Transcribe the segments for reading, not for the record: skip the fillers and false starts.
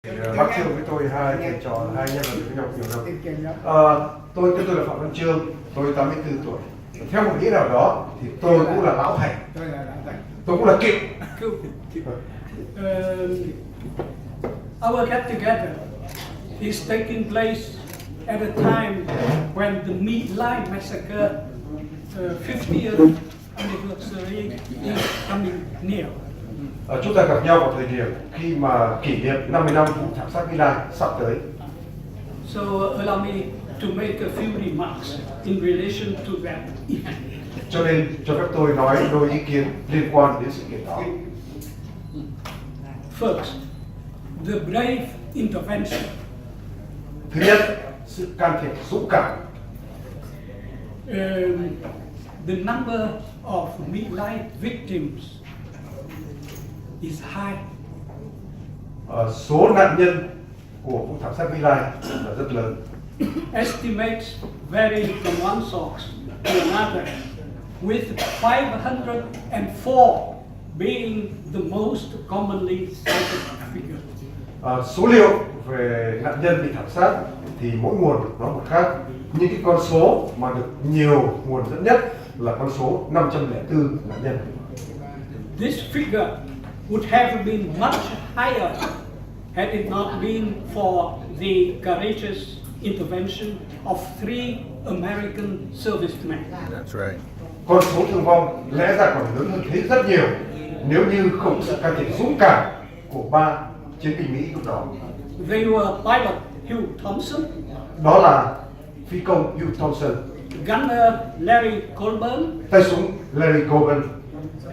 Bác Trương với tôi hai thầy trò, hai anh em làm việc với nhau nhiều năm. Tôi là Phạm Văn Trương, tôi 84 tuổi. Theo một nghĩa nào đó thì tôi cũng là lão thành. Tôi cũng là cựu. Our get together is taking place at a time when the My Lai massacre 50th anniversary is coming near. Chúng ta gặp nhau vào thời điểm khi mà kỷ niệm 50 năm vụ thảm sát My Lai sắp tới. So allow me to make a few remarks in relation to that event. Cho nên cho phép tôi nói đôi ý kiến liên quan đến sự kiện đó. First, the brave intervention. Thứ nhất, sự can thiệp dũng cảm. The number of My Lai victims is high. Số nạn nhân của vụ thảm sát My Lai là rất lớn. Estimates vary from one source to another, with 504 being the most commonly cited figure. Số liệu về nạn nhân bị thảm sát thì mỗi nguồn nói một khác, nhưng cái con số mà được nhiều nguồn dẫn nhất là con số 504 nạn nhân. This figure would have been much higher had it not been for the courageous intervention of 3 American servicemen. That's right. Con số thương vong lẽ ra còn lớn hơn thế rất nhiều nếu như không có sự can thiệp dũng cảm của 3 chiến binh Mỹ lúc đó. They were pilot Hugh Thompson, Đó là phi công Hugh Thompson, gunner Larry Colburn, tay súng Larry Coben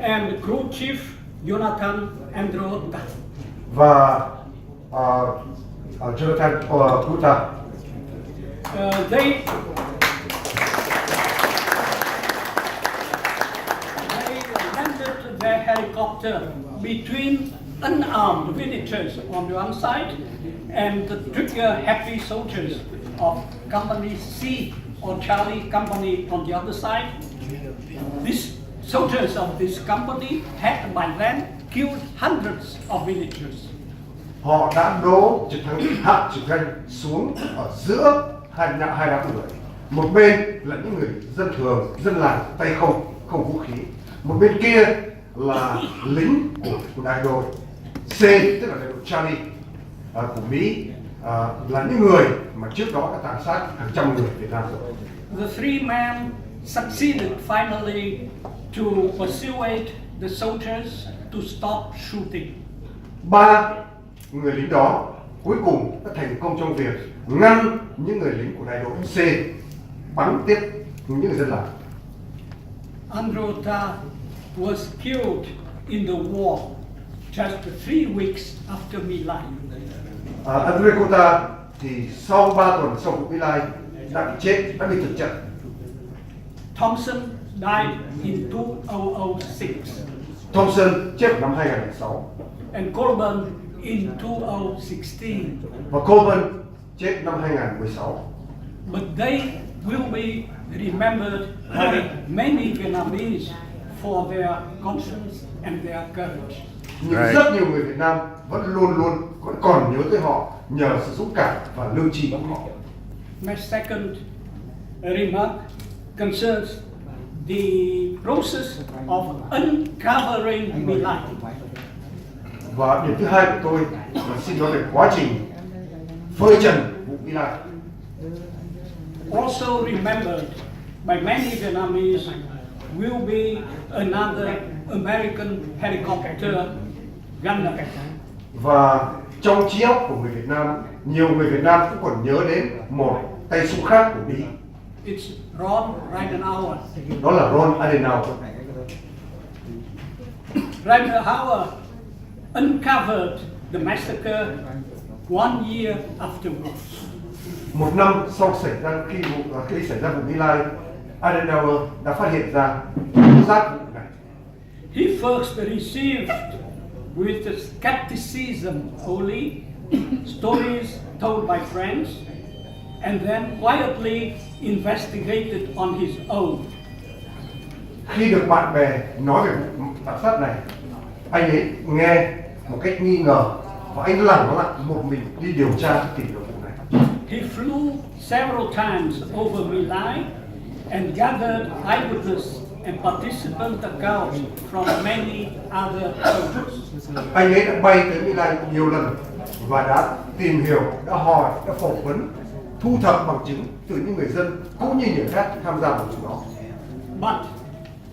and crew chief Jonathan Andreotta. và Jonathan Kuta. They landed their helicopter between unarmed villagers on the one side and the trigger-happy soldiers of Company C or Charlie Company on the other side. These soldiers of this company had by then killed hundreds of villagers. Họ đã đổ trực thăng hạ trực thăng xuống ở giữa hai đám người. Một bên là những người dân thường, dân làng tay không vũ khí. Một bên kia là lính của đại đội C, tức là đại đội Charlie của Mỹ, là những người mà trước đó đã tàn sát hàng trăm người Việt Nam rồi. The three men succeeded finally to persuade the soldiers to stop shooting. 3 người lính đó cuối cùng đã thành công trong việc ngăn những người lính của đại đội C bắn tiếp những người dân làng. Andreotta was killed in the war just 3 weeks after My Lai. Andreotta thì sau 3 tuần sau vụ My Lai đã bị chết, đã bị tử trận. Thompson died in 2006 Thompson chết vào năm 2006 and Colburn in 2016. và Coben chết năm 2016. But they will be remembered by many Vietnamese for their conscience and their courage. Nhưng rất nhiều người Việt Nam vẫn luôn còn nhớ tới họ nhờ sự dũng cảm và lương tri của họ. My second remark concerns the process of uncovering My Lai. Và điểm thứ hai của tôi là xin nói về quá trình phơi trần vụ My Lai. Also remembered by many Vietnamese will be another American helicopter gunner. Và trong trí óc của người Việt Nam, nhiều người Việt Nam cũng còn nhớ đến một tay súng khác của Mỹ. It's Ron Ridenour. Đó là Ron Adenauer. Ridenour uncovered the massacre 1 year afterwards. Một năm sau xảy ra vụ My Lai, Adenauer đã phát hiện ra giác vụ này. He first received with skepticism only stories told by friends and then quietly investigated on his own. Khi được bạn bè nói về vụ thảm sát này, anh ấy nghe một cách nghi ngờ và anh lẳng lặng một mình đi điều tra tìm hiểu vụ này. He flew several times over My Lai and gathered eyewitness and participant accounts from many other soldiers. Anh ấy đã bay tới My Lai nhiều lần và đã tìm hiểu, đã hỏi, đã phỏng vấn, thu thập bằng chứng từ những người dân cũng như những khác tham gia vào vụ đó. But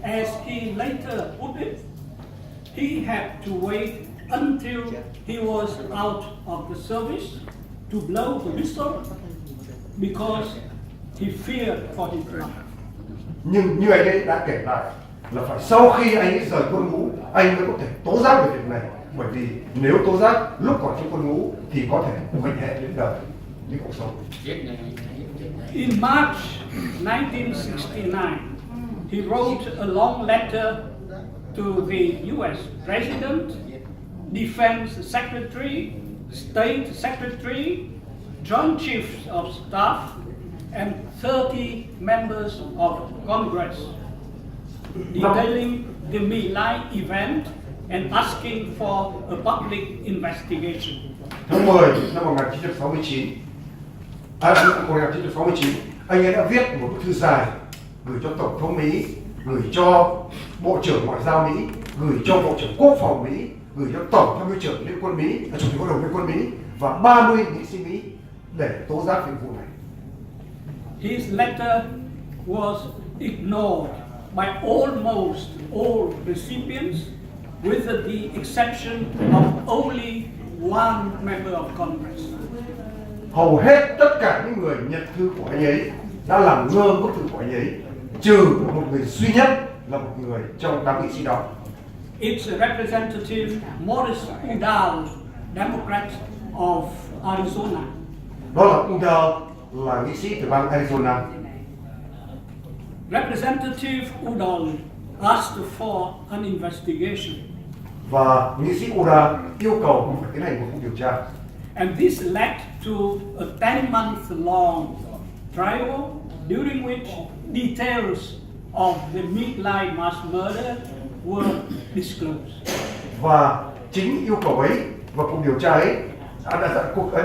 as he later put it, he had to wait until he was out of the service to blow the whistle because he feared for his life. Nhưng như anh ấy đã kể lại là phải sau khi anh ấy rời quân ngũ, anh mới có thể tố giác về việc này, bởi vì nếu tố giác lúc còn trong quân ngũ thì có thể mệnh hệ đến đời, đến cuộc sống. In March 1969, he wrote a long letter to the U.S. President, Defense Secretary, State Secretary, Joint Chiefs of Staff, and 30 members of Congress, detailing the My Lai event and asking for a public investigation. Tháng 10 năm 1969, anh ấy đã viết một bức thư dài gửi cho Tổng thống Mỹ, gửi cho Bộ trưởng Ngoại giao Mỹ, gửi cho Bộ trưởng Quốc phòng Mỹ, gửi cho Tổng tham mưu trưởng Liên quân Mỹ, Chủ tịch Hội đồng Liên quân Mỹ và 30 nghị sĩ Mỹ để tố giác về vụ này. His letter was ignored by almost all recipients, with the exception of only one member of Congress. Hầu hết tất cả những người nhận thư của anh ấy đã làm ngơ bức thư của anh ấy, trừ một người duy nhất là một người trong đám nghị sĩ đó. It's Representative Morris Udall, Democrat of Arizona. Đó là Udall, là nghị sĩ từ bang Arizona. Representative Udall asked for an investigation. Và nghị sĩ Udall yêu cầu phải tiến hành một cuộc điều tra. And this led to a 10-month-long trial during which details of the My Lai mass murder were disclosed. Và chính yêu cầu ấy và cuộc điều tra ấy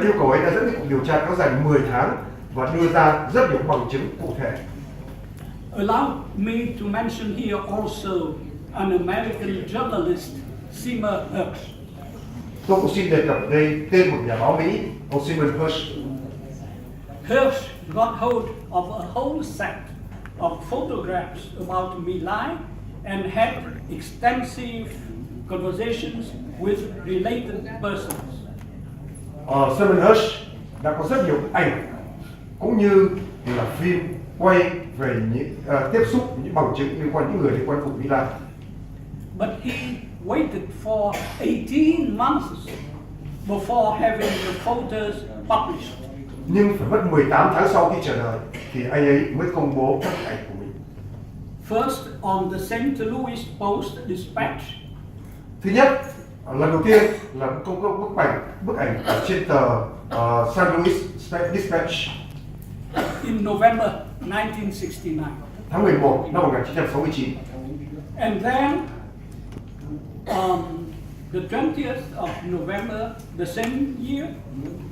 yêu cầu ấy đã dẫn đến cuộc điều tra kéo dài 10 tháng và đưa ra rất nhiều bằng chứng cụ thể. Allow me to mention here also an American journalist, Seymour Hersh. Tôi cũng xin đề cập đây tên một nhà báo Mỹ, ông Seymour Hersh. Hersh got hold of a whole set of photographs about My Lai and had extensive conversations with related persons. Seymour Hersh đã có rất nhiều ảnh cũng như là phim quay về những tiếp xúc những bằng chứng liên quan những người liên quan vụ My Lai. But he waited for 18 months before having the photos published. Nhưng phải mất 18 tháng sau khi chờ đợi thì anh ấy mới công bố các ảnh của mình. First on the St. Louis Post-Dispatch. Thứ nhất, lần đầu tiên là công bố bức ảnh ở trên tờ St. Louis Dispatch. In November 1969. Tháng 11 năm 1969. And then the 20th of November the same year,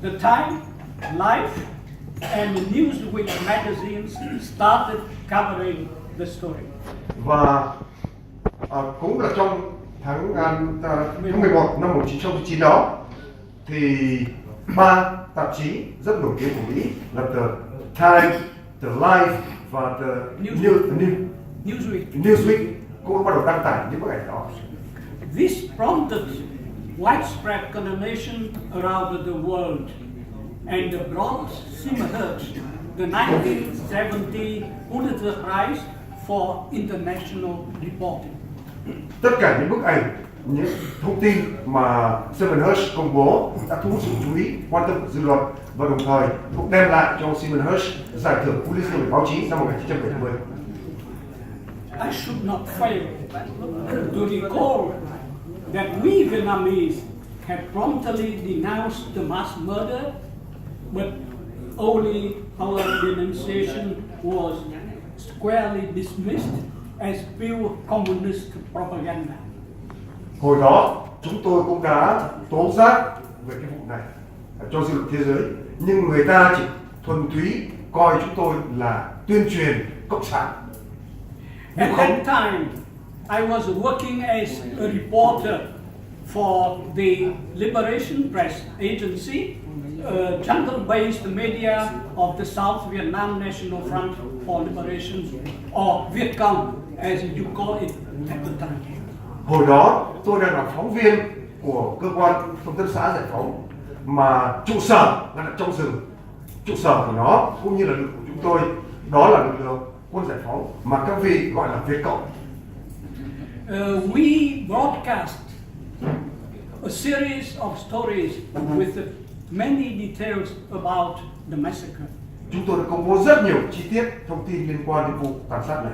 the Time, Life, and Newsweek magazines started covering the story. Và cũng là trong tháng 11 năm 1969 đó thì 3 tạp chí rất nổi tiếng của Mỹ là tờ Time, tờ Life và tờ Newsweek cũng bắt đầu đăng tải những bức ảnh đó. This prompted widespread condemnation around the world and brought Seymour Hersh the 1970 Pulitzer Prize for International Reporting. Tất cả những bức ảnh, những thông tin mà Seymour Hersh công bố đã thu hút sự chú ý, quan tâm của dư luận và đồng thời cũng đem lại cho Seymour Hersh giải thưởng Pulitzer về báo chí năm 1970. I should not fail to recall that we Vietnamese had promptly denounced the mass murder, but only our denunciation was squarely dismissed as pure communist propaganda. Hồi đó, chúng tôi cũng đã tố giác về cái vụ này cho dư luận thế giới, nhưng người ta chỉ thuần túy coi chúng tôi là tuyên truyền cộng sản. At that time, I was working as a reporter for the Liberation Press Agency, a jungle-based media of the South Vietnam National Front for Liberation, or Viet Cong, as you call it at the time. Hồi đó tôi đang là phóng viên của cơ quan thông tấn xã Giải Phóng, mà trụ sở là đặt trong rừng. Trụ sở của nó cũng như là lực lượng của chúng tôi đó là lực lượng quân giải phóng mà các vị gọi là Viet Cong. We broadcast a series of stories with many details about the massacre. Chúng tôi đã công bố rất nhiều chi tiết thông tin liên quan đến vụ tàn sát này.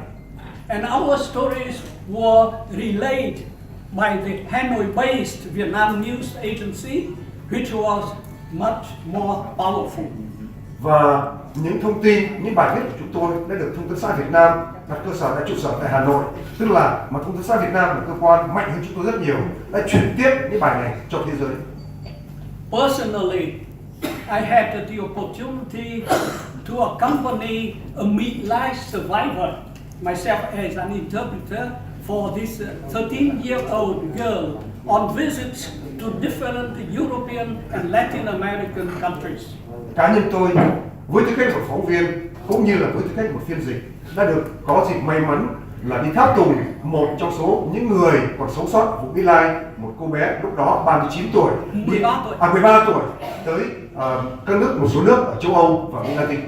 And our stories were relayed by the Hanoi-based Vietnam News Agency, which was much more powerful. Và những thông tin, những bài viết của chúng tôi đã được Thông tấn xã Việt Nam đặt cơ sở tại trụ sở tại Hà Nội, tức là mà Thông tấn xã Việt Nam là cơ quan mạnh hơn chúng tôi rất nhiều, đã chuyển tiếp những bài này cho thế giới. Personally, I had the opportunity to accompany a midlife survivor, myself as an interpreter, for this 13-year-old girl on visits to different European and Latin American countries. Cá nhân tôi, với tư cách một phóng viên cũng như là với tư cách một phiên dịch, đã được có dịp may mắn là đi tháp tùng một trong số những người còn sống sót ở vùng Mỹ Lai, một cô bé lúc đó 39 tuổi, 13 tuổi, tới các nước, một số nước ở châu Âu và Mỹ Latin.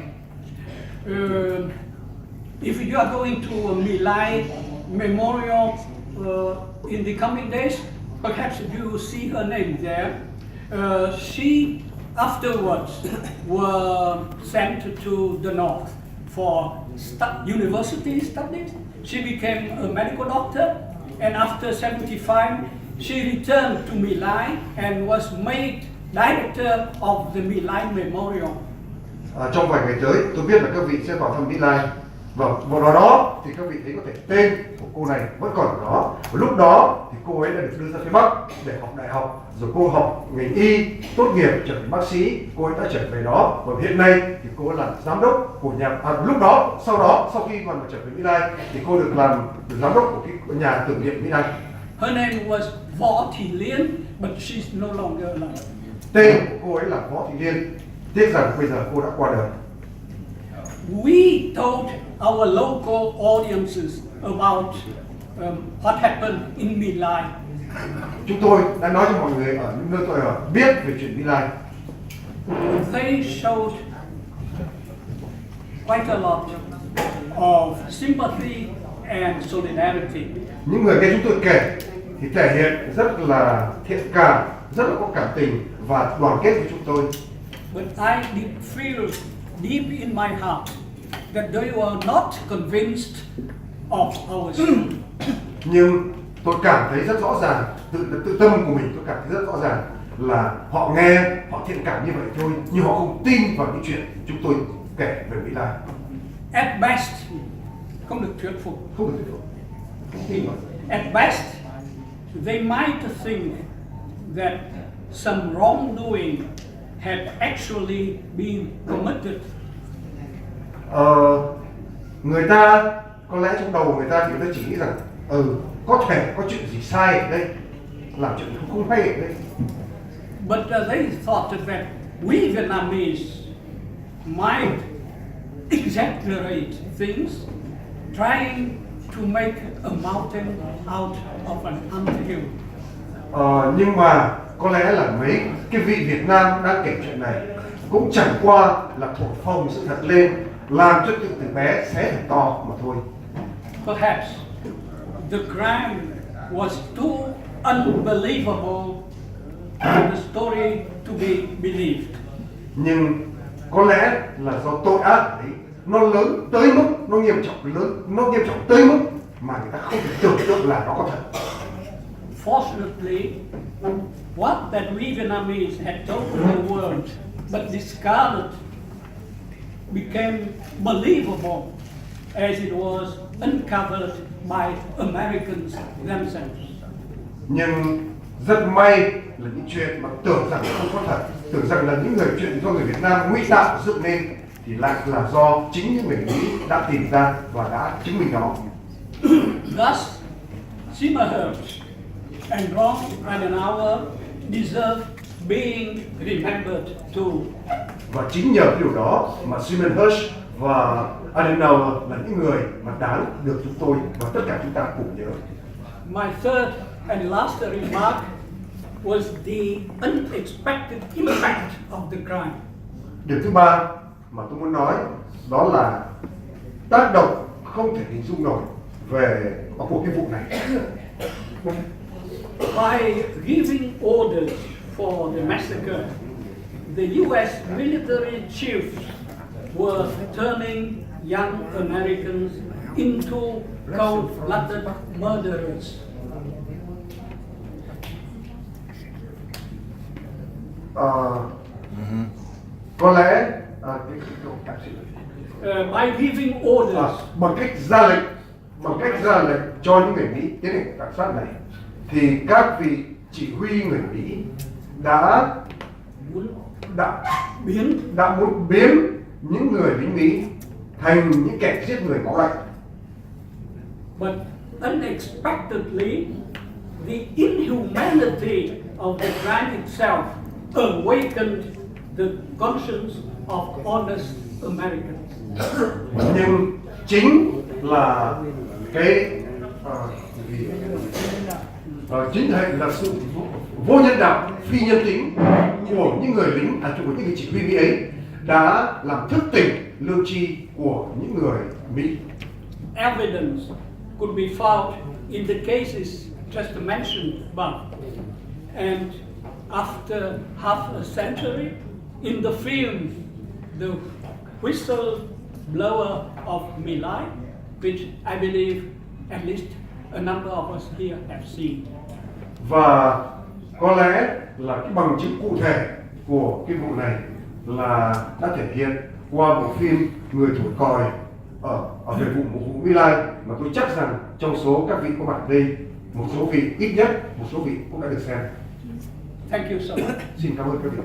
If you are going to a My Lai memorial in the coming days, perhaps you will see her name there. She afterwards were sent to the north for university studies. She became a medical doctor, and after 75, she returned to My Lai and was made director of the My Lai Memorial. Trong vài ngày tới, tôi biết là các vị sẽ vào thăm Mỹ Lai. Và vào đó thì các vị thấy có thể tên của cô này vẫn còn ở đó. Và lúc đó thì cô ấy đã được đưa ra phía Bắc để học đại học, rồi cô học ngành y, tốt nghiệp trở thành bác sĩ. Cô ấy đã trở về đó và hiện nay thì cô ấy là giám đốc của lúc đó, sau khi mà trở về Mỹ Lai thì cô được làm giám đốc của cái nhà tưởng niệm Mỹ Lai. Her name was Võ Thị Liên, but she's no longer alive. Tên của cô ấy là Võ Thị Liên. Tiếc rằng bây giờ cô đã qua đời. We told our local audiences about what happened in My Lai. Chúng tôi đã nói cho mọi người ở những nơi tôi ở biết về chuyện My Lai. They showed quite a lot of sympathy and solidarity. Những người nghe chúng tôi kể thì thể hiện rất là thiện cảm, rất là có cảm tình và đoàn kết với chúng tôi. But I did feel deep in my heart that they were not convinced of our story. Nhưng tôi cảm thấy rất rõ ràng, tự tâm của mình tôi cảm thấy rất rõ ràng là họ nghe, họ thiện cảm như vậy thôi, nhưng họ không tin vào những chuyện chúng tôi kể về Mỹ Lai. At best, không được thuyết phục. Không được thuyết phục. Không tin vào. At best, they might think that some wrongdoing had actually been committed. Người ta có lẽ trong đầu người ta thì người ta chỉ nghĩ rằng có thể có chuyện gì sai ở đây, làm chuyện không hay ở đây. But they thought that we Vietnamese might exaggerate things, trying to make a mountain out of an anthill. Nhưng mà có lẽ là mấy cái vị Việt Nam đang kể chuyện này cũng chẳng qua là thổi phồng sự thật lên, làm cho chuyện từ bé xé thành to mà thôi. Perhaps the crime was too unbelievable for the story to be believed. Nhưng có lẽ là do tội ác ấy nó lớn tới mức, nó nghiêm trọng tới mức mà người ta không thể tưởng tượng là nó có thật. Fortunately, what that we Vietnamese had told the world but discarded became believable as it was uncovered by Americans themselves. Nhưng Rất may là những chuyện mà tưởng rằng không có thật, tưởng rằng là những chuyện do người Việt Nam ngụy tạo dựng nên thì lại là do chính những người Mỹ đã tìm ra và đã chứng minh nó. Thus, Simmerhurst and Ron Adenauer deserve being remembered too. Và chính nhờ cái điều đó mà Simmerhurst và Adenauer là những người mà đáng được chúng tôi và tất cả chúng ta cùng nhớ. My third and last remark was the unexpected impact of the crime. Điều thứ ba mà tôi muốn nói đó là tác động không thể hình dung nổi về của cái vụ này. By giving orders for the massacre, the U.S. military chiefs were turning young Americans into cold-blooded murderers. Có lẽ by giving orders, bằng cách ra lệnh cho những người Mỹ tiến hành cảnh sát này, thì các vị chỉ huy người Mỹ đã muốn biến những người lính Mỹ thành những kẻ giết người máu lạnh. but unexpectedly, the inhumanity of the crime itself awakened the conscience of honest Americans. Nhưng chính là chính là sự vô nhân đạo, phi nhân tính của những người lính, của những người chỉ huy Mỹ ấy đã làm thức tỉnh lương tri của những người Mỹ. Evidence could be found in the cases just mentioned above, and after half a century, in the film The Whistleblower of My Life, which I believe at least a number of us here have seen. Và có lẽ là cái bằng chứng cụ thể của cái vụ này là đã thể hiện qua bộ phim Người thổi còi ở về vụ My Lai, mà tôi chắc rằng trong số các vị có mặt đây, một số vị ít nhất một số vị cũng đã được xem. Thank you so much. Xin cảm ơn các vị.